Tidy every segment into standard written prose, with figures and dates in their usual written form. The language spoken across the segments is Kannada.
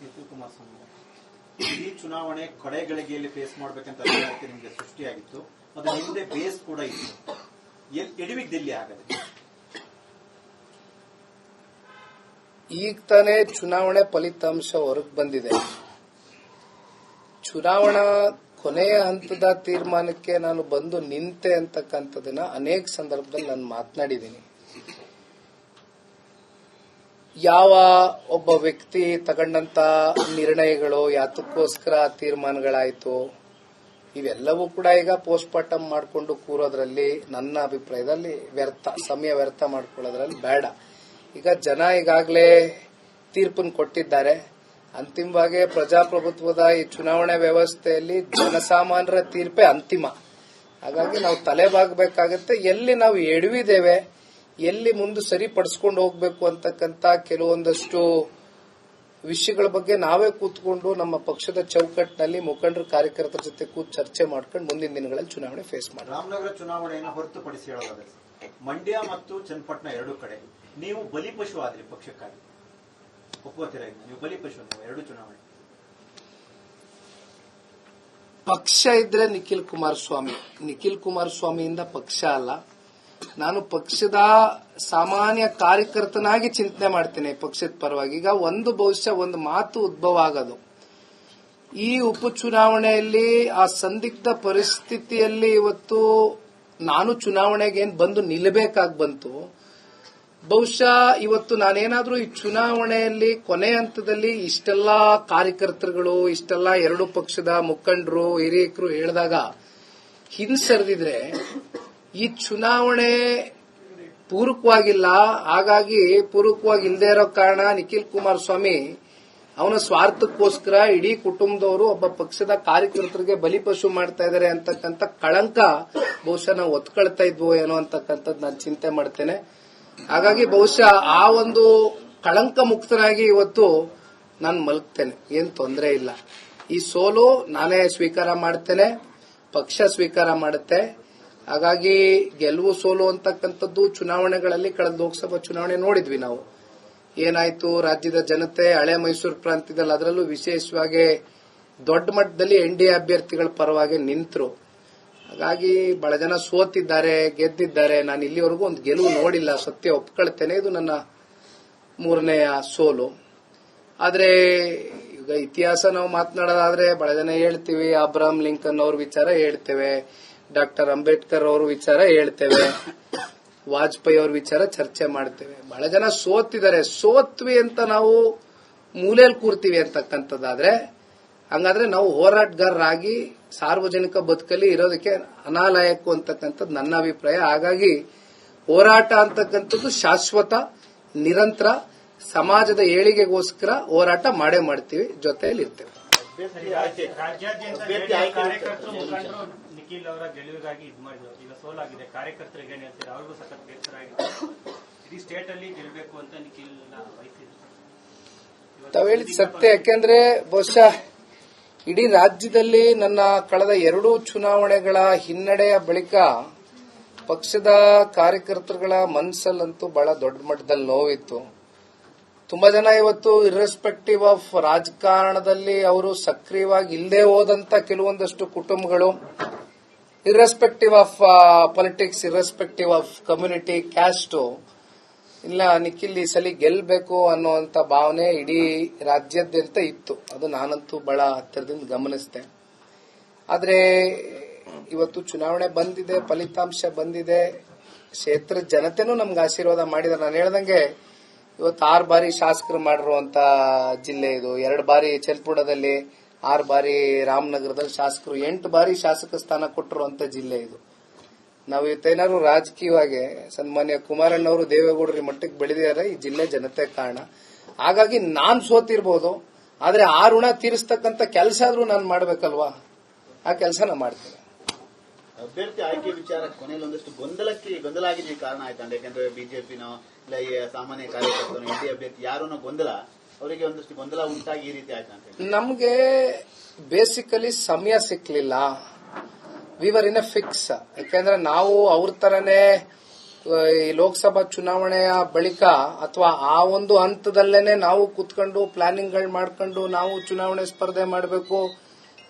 ನಿಖಿಲ್ ಕುಮಾರಸ್ವಾಮಿ ಈ ಚುನಾವಣೆ ಕಡೆ ಗಳಿಗೆಯಲ್ಲಿ ಫೇಸ್ ಮಾಡಬೇಕಂತ ನಿಮಗೆ ಸೃಷ್ಟಿಯಾಗಿತ್ತು, ಅದು ಹಿಂದೆ ಬೇಸ್ ಕೂಡ ಇತ್ತು. ಎಡವಿದ್ದಲ್ಲಿ ಆಗದೆ ಈಗ ತಾನೇ ಚುನಾವಣೆ ಫಲಿತಾಂಶ ಹೊರಗೆ ಬಂದಿದೆ. ಚುನಾವಣಾ ಕೊನೆಯ ಹಂತದ ತೀರ್ಮಾನಕ್ಕೆ ನಾನು ಬಂದು ನಿಂತೆ ಅಂತಕ್ಕಂಥದನ್ನ ಅನೇಕ ಸಂದರ್ಭದಲ್ಲಿ ನಾನು ಮಾತನಾಡಿದ್ದೀನಿ. ಯಾವ ಒಬ್ಬ ವ್ಯಕ್ತಿ ತಗೊಂಡಂತ ನಿರ್ಣಯಗಳು ಯಾತಕ್ಕೋಸ್ಕರ ತೀರ್ಮಾನಗಳಾಯಿತು ಇವೆಲ್ಲವೂ ಕೂಡ ಈಗ ಪೋಸ್ಟ್ ಮಾರ್ಟಮ್ ಮಾಡಿಕೊಂಡು ಕೂರೋದ್ರಲ್ಲಿ ನನ್ನ ಅಭಿಪ್ರಾಯದಲ್ಲಿ ಸಮಯ ವ್ಯರ್ಥ ಮಾಡ್ಕೊಳ್ಳೋದ್ರಲ್ಲಿ ಬೇಡ. ಈಗ ಜನ ಈಗಾಗಲೇ ತೀರ್ಪನ್ನು ಕೊಟ್ಟಿದ್ದಾರೆ. ಅಂತಿಮವಾಗಿ ಪ್ರಜಾಪ್ರಭುತ್ವದ ಈ ಚುನಾವಣೆ ವ್ಯವಸ್ಥೆಯಲ್ಲಿ ಜನಸಾಮಾನ್ಯರ ತೀರ್ಪೇ ಅಂತಿಮ. ಹಾಗಾಗಿ ನಾವು ತಲೆಬಾಗಬೇಕಾಗತ್ತೆ. ಎಲ್ಲಿ ನಾವು ಎಡವಿದ್ದೇವೆ, ಎಲ್ಲಿ ಮುಂದೆ ಸರಿಪಡಿಸ್ಕೊಂಡು ಹೋಗ್ಬೇಕು ಅಂತಕ್ಕಂಥ ಕೆಲವೊಂದಷ್ಟು ವಿಷಯಗಳ ಬಗ್ಗೆ ನಾವೇ ಕೂತ್ಕೊಂಡು ನಮ್ಮ ಪಕ್ಷದ ಚೌಕಟ್ಟಿನಲ್ಲಿ ಮುಖಂಡರ ಕಾರ್ಯಕರ್ತರ ಜೊತೆ ಕೂತು ಚರ್ಚೆ ಮಾಡ್ಕೊಂಡು ಮುಂದಿನ ದಿನಗಳಲ್ಲಿ ಚುನಾವಣೆ ಫೇಸ್ ಮಾಡಿ. ರಾಮನಗರ ಚುನಾವಣೆಯನ್ನು ಹೊರತುಪಡಿಸಿ ಹೇಳೋದಾದ್ರೆ ಮಂಡ್ಯ ಮತ್ತು ಚನ್ನಪಟ್ಟಣ ಎರಡು ಕಡೆ ನೀವು ಬಲಿಪಶು ಆದ್ರಿ ಪಕ್ಷಕ್ಕಾಗಿ, ಒಪ್ಪುತ್ತೀರಾ? ನೀವು ಬಲಿಪಶು ಎರಡು ಚುನಾವಣೆ. ಪಕ್ಷ ಇದ್ರೆ ನಿಖಿಲ್ ಕುಮಾರಸ್ವಾಮಿಯಿಂದ ಪಕ್ಷ ಅಲ್ಲ. ನಾನು ಪಕ್ಷದ ಸಾಮಾನ್ಯ ಕಾರ್ಯಕರ್ತನಾಗಿ ಚಿಂತನೆ ಮಾಡ್ತೇನೆ ಪಕ್ಷದ ಪರವಾಗಿ. ಈಗ ಬಹುಶಃ ಒಂದು ಮಾತು ಉದ್ಭವ ಆಗೋದು, ಈ ಉಪಚುನಾವಣೆಯಲ್ಲಿ ಆ ಸಂದಿಗ್ಧ ಪರಿಸ್ಥಿತಿಯಲ್ಲಿ ಇವತ್ತು ನಾನು ಚುನಾವಣೆಗೆ ಬಂದು ನಿಲ್ಲಬೇಕಾಗಿ ಬಂತು. ಬಹುಶಃ ಇವತ್ತು ನಾನೇನಾದ್ರೂ ಈ ಚುನಾವಣೆಯಲ್ಲಿ ಕೊನೆ ಹಂತದಲ್ಲಿ ಇಷ್ಟೆಲ್ಲಾ ಕಾರ್ಯಕರ್ತರುಗಳು, ಇಷ್ಟೆಲ್ಲಾ ಎರಡು ಪಕ್ಷದ ಮುಖಂಡರು, ಹಿರಿಯಕರು ಹೇಳಿದಾಗ ಹಿಂಸರಿದಿದ್ರೆ ಈ ಚುನಾವಣೆ ಪೂರಕವಾಗಿಲ್ಲ. ಹಾಗಾಗಿ ಪೂರಕವಾಗಿ ಇಲ್ಲದೆ ಇರೋ ಕಾರಣ ನಿಖಿಲ್ ಕುಮಾರಸ್ವಾಮಿ ಅವನ ಸ್ವಾರ್ಥಕ್ಕೋಸ್ಕರ ಇಡೀ ಕುಟುಂಬದವರು ಒಬ್ಬ ಪಕ್ಷದ ಕಾರ್ಯಕರ್ತರಿಗೆ ಬಲಿಪಶು ಮಾಡ್ತಾ ಇದ್ದಾರೆ ಅಂತಕ್ಕಂಥ ಕಳಂಕ ಬಹುಶಃ ನಾವು ಒತ್ಕೊಳ್ತಾ ಇದ್ವೋ ಏನೋ ಅಂತಕ್ಕಂಥದ್ದು ನಾನು ಚಿಂತೆ ಮಾಡ್ತೇನೆ. ಹಾಗಾಗಿ ಬಹುಶಃ ಆ ಒಂದು ಕಳಂಕ ಮುಕ್ತನಾಗಿ ಇವತ್ತು ನಾನು ಮಲಗ್ತೇನೆ, ಏನ್ ತೊಂದರೆ ಇಲ್ಲ. ಈ ಸೋಲು ನಾನೇ ಸ್ವೀಕಾರ ಮಾಡ್ತೇನೆ, ಪಕ್ಷ ಸ್ವೀಕಾರ ಮಾಡುತ್ತೆ. ಹಾಗಾಗಿ ಗೆಲುವು ಸೋಲು ಅಂತಕ್ಕಂಥದ್ದು ಚುನಾವಣೆಗಳಲ್ಲಿ ಕಳೆದ ಲೋಕಸಭಾ ಚುನಾವಣೆ ನೋಡಿದ್ವಿ ನಾವು. ಏನಾಯ್ತು, ರಾಜ್ಯದ ಜನತೆ ಹಳೆ ಮೈಸೂರು ಪ್ರಾಂತ್ಯದಲ್ಲಿ ಅದರಲ್ಲೂ ವಿಶೇಷವಾಗಿ ದೊಡ್ಡ ಮಟ್ಟದಲ್ಲಿ ಎನ್ಡಿಎ ಅಭ್ಯರ್ಥಿಗಳ ಪರವಾಗಿ ನಿಂತರು. ಹಾಗಾಗಿ ಬಹಳ ಜನ ಸೋತಿದ್ದಾರೆ, ಗೆದ್ದಿದ್ದಾರೆ. ನಾನು ಇಲ್ಲಿವರೆಗೂ ಒಂದು ಗೆಲುವು ನೋಡಿಲ್ಲ, ಸತ್ಯ ಒಪ್ಕೊಳ್ತೇನೆ. ಇದು ನನ್ನ 3ನೇಯ ಸೋಲು. ಆದ್ರೆ ಈಗ ಇತಿಹಾಸ ನಾವು ಮಾತನಾಡೋದಾದ್ರೆ ಬಹಳ ಜನ ಹೇಳ್ತೀವಿ, ಅಬ್ರಹಾಂ ಲಿಂಕನ್ ಅವ್ರ ವಿಚಾರ ಹೇಳ್ತೇವೆ, ಡಾಕ್ಟರ್ ಅಂಬೇಡ್ಕರ್ ಅವ್ರ ವಿಚಾರ ಹೇಳ್ತೇವೆ, ವಾಜಪೇಯಿ ಅವ್ರ ವಿಚಾರ ಚರ್ಚೆ ಮಾಡ್ತೇವೆ. ಬಹಳ ಜನ ಸೋತ್ವಿ ಅಂತ ನಾವು ಮೂಲೆಯಲ್ಲಿ ಕೂರ್ತೀವಿ ಅಂತಕ್ಕಂಥದ್ದಾದ್ರೆ ಹಂಗಾದ್ರೆ ನಾವು ಹೋರಾಟಗಾರರಾಗಿ ಸಾರ್ವಜನಿಕ ಬದುಕಲ್ಲಿ ಇರೋದಕ್ಕೆ ಅನಾಲಾಯಕು ಅಂತಕ್ಕಂಥದ್ದು ನನ್ನ ಅಭಿಪ್ರಾಯ. ಹಾಗಾಗಿ ಹೋರಾಟ ಅಂತಕ್ಕಂಥದ್ದು ಶಾಶ್ವತ, ನಿರಂತರ, ಸಮಾಜದ ಏಳಿಗೆಗೋಸ್ಕರ ಹೋರಾಟ ಮಾಡೇ ಮಾಡ್ತೀವಿ, ಜೊತೆಯಲ್ಲಿ ಇರ್ತೇವೆ. ನಿಖಿಲ್ ಅವರ ಗೆಲುವಿಗಾಗಿ ಇದು ಮಾಡಿದ್ರು, ಈಗ ಸೋಲಾಗಿದೆ. ಕಾರ್ಯಕರ್ತರಿಗೆ ಏನ್ ಹೇಳ್ತೀರಾ? ಅವ್ರಿಗೂ ಸಖತ್ ಬೇಸರ ಆಗಿದೆ. ಇಡೀ ಸ್ಟೇಟ್ ಅಲ್ಲಿ ಗೆಲ್ಲಬೇಕು ಅಂತ ನಿಖಿಲ್ ಬಯಸಿದ್ರು. ತಾವು ಹೇಳಿದ ಸತ್ಯ. ಯಾಕೆಂದ್ರೆ ಬಹುಶಃ ಇಡೀ ರಾಜ್ಯದಲ್ಲಿ ನನ್ನ ಕಳೆದ 2 ಚುನಾವಣೆಗಳ ಹಿನ್ನಡೆಯ ಬಳಿಕ ಪಕ್ಷದ ಕಾರ್ಯಕರ್ತರುಗಳ ಮನಸ್ಸಲ್ಲಂತೂ ಬಹಳ ದೊಡ್ಡ ಮಟ್ಟದಲ್ಲಿ ನೋವಿತ್ತು. ತುಂಬಾ ಜನ ಇವತ್ತು ಇರ್ರೆಸ್ಪೆಕ್ಟಿವ್ ಆಫ್ ರಾಜಕಾರಣದಲ್ಲಿ ಅವರು ಸಕ್ರಿಯವಾಗಿ ಇಲ್ಲದೆ ಹೋದಂತ ಕೆಲವೊಂದಷ್ಟು ಕುಟುಂಬಗಳು, irrespective of politics, irrespective of community, caste, ಇಲ್ಲ ನಿಖಿಲ್ ಈ ಸಲ ಗೆಲ್ಲಬೇಕು ಅನ್ನುವಂತ ಭಾವನೆ ಇಡೀ ರಾಜ್ಯಾದ್ಯಂತ ಇತ್ತು. ಅದು ನಾನಂತೂ ಬಹಳ ಹತ್ತಿರದಿಂದ ಗಮನಿಸಿದೆ. ಆದ್ರೆ ಇವತ್ತು ಚುನಾವಣೆ ಬಂದಿದೆ, ಫಲಿತಾಂಶ ಬಂದಿದೆ, ಕ್ಷೇತ್ರದ ಜನತೆನೂ ನಮ್ಗೆ ಆಶೀರ್ವಾದ ಮಾಡಿದ್ದಾರೆ. ನಾನು ಹೇಳ್ದಂಗೆ ಇವತ್ತು 6 ಬಾರಿ ಶಾಸಕರು ಮಾಡಿರುವಂತ ಜಿಲ್ಲೆ ಇದು. 2 ಬಾರಿ ಚನ್ನಪಟ್ಟಣದಲ್ಲಿ, 6 ಬಾರಿ ರಾಮನಗರದಲ್ಲಿ ಶಾಸಕರು, 8 ಬಾರಿ ಶಾಸಕ ಸ್ಥಾನ ಕೊಟ್ಟಿರುವಂತ ಜಿಲ್ಲೆ ಇದು. ನಾವು ಇವತ್ತೇನಾದ್ರು ರಾಜಕೀಯವಾಗಿ ಸನ್ಮಾನ್ಯ ಕುಮಾರಣ್ಣವರು, ದೇವೇಗೌಡರು ಈ ಮಟ್ಟಕ್ಕೆ ಬೆಳೆದಿದ್ದಾರೆ, ಈ ಜಿಲ್ಲೆ ಜನತೆ ಕಾರಣ. ಹಾಗಾಗಿ ನಾನ್ ಸೋತಿರ್ಬೋದು, ಆದ್ರೆ ಆ ಋಣ ತೀರಿಸ್ತಕ್ಕಂಥ ಕೆಲಸ ಆದ್ರೂ ನಾನು ಮಾಡ್ಬೇಕಲ್ವಾ, ಆ ಕೆಲಸ ನಾನು ಮಾಡ್ತೇನೆ. ಅಭ್ಯರ್ಥಿ ಆಯ್ಕೆ ವಿಚಾರ ಕೊನೆಯಲ್ಲಿ ಒಂದಷ್ಟು ಗೊಂದಲ ಆಗಿದೆ ಕಾರಣ ಆಯ್ತು. ಯಾಕಂದ್ರೆ ಬಿಜೆಪಿನ ಸಾಮಾನ್ಯ ಕಾರ್ಯಕರ್ತರು, ಎನ್ಡಿಎ ಅಭ್ಯರ್ಥಿ ಯಾರೋ ಗೊಂದಲ, ಅವರಿಗೆ ಒಂದಷ್ಟು ಗೊಂದಲ ಉಂಟಾಗಿ ಈ ರೀತಿ ಆಯ್ತು ಅಂತ. ನಮ್ಗೆ ಬೇಸಿಕಲಿ ಸಮಯ ಸಿಕ್ಲಿಲ್ಲ. We were in a fix. ಯಾಕಂದ್ರೆ ನಾವು ಅವ್ರ ತರನೇ ಈ ಲೋಕಸಭಾ ಚುನಾವಣೆಯ ಬಳಿಕ ಅಥವಾ ಆ ಒಂದು ಹಂತದಲ್ಲೇನೆ ನಾವು ಕೂತ್ಕೊಂಡು ಪ್ಲಾನಿಂಗ್ಗಳು ಮಾಡ್ಕೊಂಡು ನಾವು ಚುನಾವಣೆ ಸ್ಪರ್ಧೆ ಮಾಡಬೇಕು,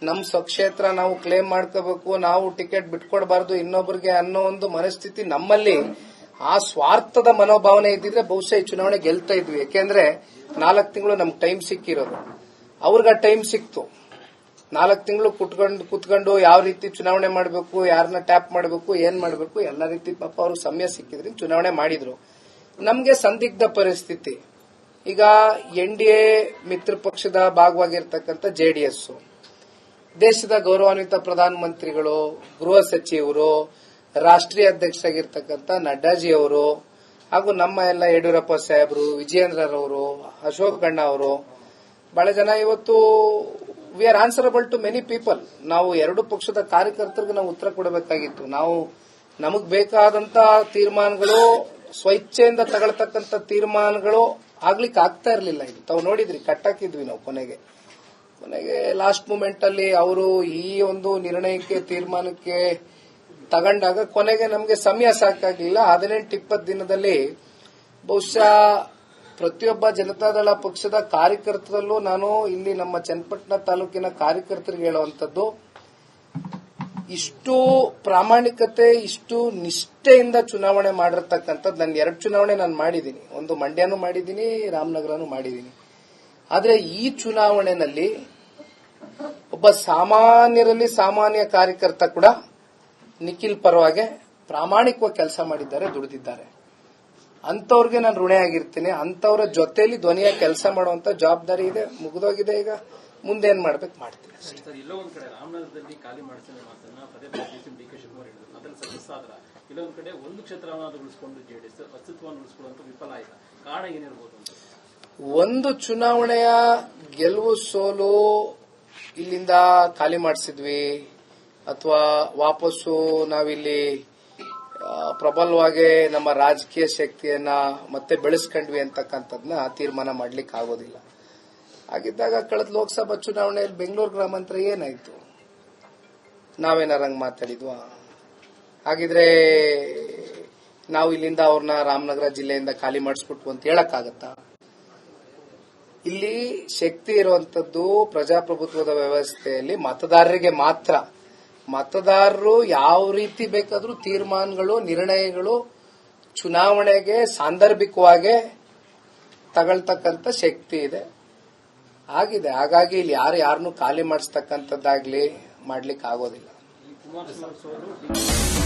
ನಮ್ಮ ಸ್ವಕ್ಷೇತ್ರ ನಾವು ಕ್ಲೇಮ್ ಮಾಡ್ಕೋಬೇಕು, ನಾವು ಟಿಕೆಟ್ ಬಿಟ್ಕೊಡ್ಬಾರ್ದು ಇನ್ನೊಬ್ಬರಿಗೆ ಅನ್ನೋ ಒಂದು ಮನಸ್ಥಿತಿ ನಮ್ಮಲ್ಲಿ, ಆ ಸ್ವಾರ್ಥದ ಮನೋಭಾವನೆ ಇದ್ದಿದ್ರೆ ಬಹುಶಃ ಈ ಚುನಾವಣೆ ಗೆಲ್ತಾ ಇದ್ವಿ. ಯಾಕೆಂದ್ರೆ 4 ತಿಂಗಳು ನಮ್ಗೆ ಟೈಮ್ ಸಿಕ್ಕಿರೋದು, ಅವ್ರಿಗೆ ಟೈಮ್ ಸಿಕ್ತು. 4 ತಿಂಗಳು ಕುತ್ಕೊಂಡು ಯಾವ ರೀತಿ ಚುನಾವಣೆ ಮಾಡಬೇಕು, ಯಾರನ್ನ ಟ್ಯಾಪ್ ಮಾಡಬೇಕು, ಏನ್ ಮಾಡಬೇಕು, ಎಲ್ಲ ರೀತಿ ಪಾಪ ಅವ್ರಿಗೆ ಸಮಯ ಸಿಕ್ಕಿದ್ರೆ ಚುನಾವಣೆ ಮಾಡಿದ್ರು. ನಮ್ಗೆ ಸಂದಿಗ್ಧ ಪರಿಸ್ಥಿತಿ. ಈಗ NDA ಮಿತ್ರ ಪಕ್ಷದ ಭಾಗವಾಗಿರ್ತಕ್ಕಂಥ JDS, ದೇಶದ ಗೌರವಾನ್ವಿತ ಪ್ರಧಾನಮಂತ್ರಿಗಳು, ಗೃಹ ಸಚಿವರು, ರಾಷ್ಟ್ರೀಯ ಅಧ್ಯಕ್ಷರಾಗಿರ್ತಕ್ಕಂಥ ನಡ್ಡಾಜಿ ಅವರು, ಹಾಗೂ ನಮ್ಮ ಎಲ್ಲ ಯಡಿಯೂರಪ್ಪ ಸಾಹೇಬರು, ವಿಜಯೇಂದ್ರರವರು, ಅಶೋಕ್ ಅಣ್ಣ ಅವರು, ಬಹಳ ಜನ ಇವತ್ತು we are answerable to many people. ನಾವು 2 ಪಕ್ಷದ ಕಾರ್ಯಕರ್ತರಿಗೆ ನಾವು ಉತ್ತರ ಕೊಡಬೇಕಾಗಿತ್ತು. ನಾವು ನಮಗ್ ಬೇಕಾದಂತ ತೀರ್ಮಾನಗಳು, ಸ್ವಇಚ್ಛೆಯಿಂದ ತಗೊಳ್ತಕ್ಕಂಥ ತೀರ್ಮಾನಗಳು ಆಗ್ಲಿಕ್ಕೆ ಆಗ್ತಾ ಇರಲಿಲ್ಲ. ಇದು ತಾವು ನೋಡಿದ್ರಿ, ಕಟ್ಟಾಕಿದ್ವಿ ನಾವು ಕೊನೆಗೆ ಲಾಸ್ಟ್ ಮೂಮೆಂಟ್ ಅಲ್ಲಿ ಅವರು ಈ ಒಂದು ನಿರ್ಣಯಕ್ಕೆ ತೀರ್ಮಾನಕ್ಕೆ ತಗೊಂಡಾಗ ಕೊನೆಗೆ ನಮಗೆ ಸಮಯ ಸಾಕಾಗಲಿಲ್ಲ. 18-20 ದಿನದಲ್ಲಿ ಬಹುಶಃ ಪ್ರತಿಯೊಬ್ಬ ಜನತಾದಳ ಪಕ್ಷದ ಕಾರ್ಯಕರ್ತರಲ್ಲೂ ನಾನು ಇಲ್ಲಿ ನಮ್ಮ ಚನ್ನಪಟ್ಟಣ ತಾಲೂಕಿನ ಕಾರ್ಯಕರ್ತರಿಗೆ ಹೇಳುವಂತದ್ದು, ಇಷ್ಟು ಪ್ರಾಮಾಣಿಕತೆ, ಇಷ್ಟು ನಿಷ್ಠೆಯಿಂದ ಚುನಾವಣೆ ಮಾಡಿರ್ತಕ್ಕಂಥದ್ದು. ನಾನು 2 ಚುನಾವಣೆ ನಾನು ಮಾಡಿದ್ದೀನಿ, ಒಂದು ಮಂಡ್ಯನೂ ಮಾಡಿದ್ದೀನಿ, ರಾಮನಗರನೂ ಮಾಡಿದ್ದೀನಿ. ಆದ್ರೆ ಈ ಚುನಾವಣೆಯಲ್ಲಿ ಒಬ್ಬ ಸಾಮಾನ್ಯರಲ್ಲಿ ಸಾಮಾನ್ಯ ಕಾರ್ಯಕರ್ತ ಕೂಡ ನಿಖಿಲ್ ಪರವಾಗಿ ಪ್ರಾಮಾಣಿಕವಾಗಿ ಕೆಲಸ ಮಾಡಿದ್ದಾರೆ, ದುಡಿದಿದ್ದಾರೆ. ಅಂತವ್ರಿಗೆ ನಾನು ಋಣೆ ಆಗಿರ್ತೀನಿ. ಅಂತವರ ಜೊತೆಯಲ್ಲಿ ಧ್ವನಿಯ ಕೆಲಸ ಮಾಡುವಂತ ಜವಾಬ್ದಾರಿ ಇದೆ, ಮುಗಿದೋಗಿದೆ. ಈಗ ಮುಂದೆ ಏನ್ ಮಾಡ್ಬೇಕು ಮಾಡ್ತೀನಿ. ಸರ್, ಎಲ್ಲೋ ಒಂದ್ ಕಡೆ ರಾಮನಗರದಲ್ಲಿ ಖಾಲಿ ಮಾಡಿಸಿದ ಮಾತನ್ನ ಪದೇ ಪದೇ DK ಶಿವಕುಮಾರ್ ಹೇಳಿದ್ರು. ಅದ್ರಲ್ಲಿ ಸಕ್ಸಸ್ ಆದ್ರ ಕೆಲವೊಂದ್ ಕಡೆ ಒಂದು ಕ್ಷೇತ್ರವನ್ನು ಉಳಿಸಿಕೊಂಡು JDS ಅಸ್ತಿತ್ವವನ್ನು ಉಳಿಸಿಕೊಳ್ಳುವಂತ ವಿಫಲ ಆಯ್ತು. ಕಾರಣ ಏನಿರ್ಬೋದು ಅಂತ? ಒಂದು ಚುನಾವಣೆಯ ಗೆಲುವು ಸೋಲು ಇಲ್ಲಿಂದ ಖಾಲಿ ಮಾಡಿಸಿದ್ವಿ ಅಥವಾ ವಾಪಸ್ಸು ನಾವಿಲ್ಲಿ ಪ್ರಬಲವಾಗಿ ನಮ್ಮ ರಾಜಕೀಯ ಶಕ್ತಿಯನ್ನ ಮತ್ತೆ ಬೆಳೆಸ್ಕೊಂಡ್ವಿ ಅಂತಕ್ಕಂಥದ್ನ ತೀರ್ಮಾನ ಮಾಡ್ಲಿಕ್ಕೆ ಆಗೋದಿಲ್ಲ. ಹಾಗಿದ್ದಾಗ ಕಳೆದ ಲೋಕಸಭಾ ಚುನಾವಣೆಯಲ್ಲಿ ಬೆಂಗಳೂರು ಗ್ರಾಮಾಂತರ ಏನಾಯ್ತು? ನಾವೇನಾರಂಗ್ ಮಾತಾಡಿದ್ವಾ? ಹಾಗಿದ್ರೆ ನಾವು ಇಲ್ಲಿಂದ ಅವ್ರನ್ನ ರಾಮನಗರ ಜಿಲ್ಲೆಯಿಂದ ಖಾಲಿ ಮಾಡಿಸ್ಬಿಟ್ವು ಅಂತ ಹೇಳಕ್ಕಾಗತ್ತಾ? ಇಲ್ಲಿ ಶಕ್ತಿ ಇರುವಂತದ್ದು ಪ್ರಜಾಪ್ರಭುತ್ವದ ವ್ಯವಸ್ಥೆಯಲ್ಲಿ ಮತದಾರರಿಗೆ ಮಾತ್ರ. ಮತದಾರರು ಯಾವ ರೀತಿ ಬೇಕಾದ್ರೂ ತೀರ್ಮಾನಗಳು, ನಿರ್ಣಯಗಳು ಚುನಾವಣೆಗೆ ಸಾಂದರ್ಭಿಕವಾಗಿ ತಗೊಳ್ತಕ್ಕಂಥ ಶಕ್ತಿ ಇದೆ, ಆಗಿದೆ. ಹಾಗಾಗಿ ಇಲ್ಲಿ ಯಾರನ್ನೂ ಖಾಲಿ ಮಾಡಿಸ್ತಕ್ಕಂಥದ್ದಾಗ್ಲಿ ಮಾಡ್ಲಿಕ್ಕೆ ಆಗೋದಿಲ್ಲ. ಕುಮಾರಸ್ವಾಮಿ ಸೋಲು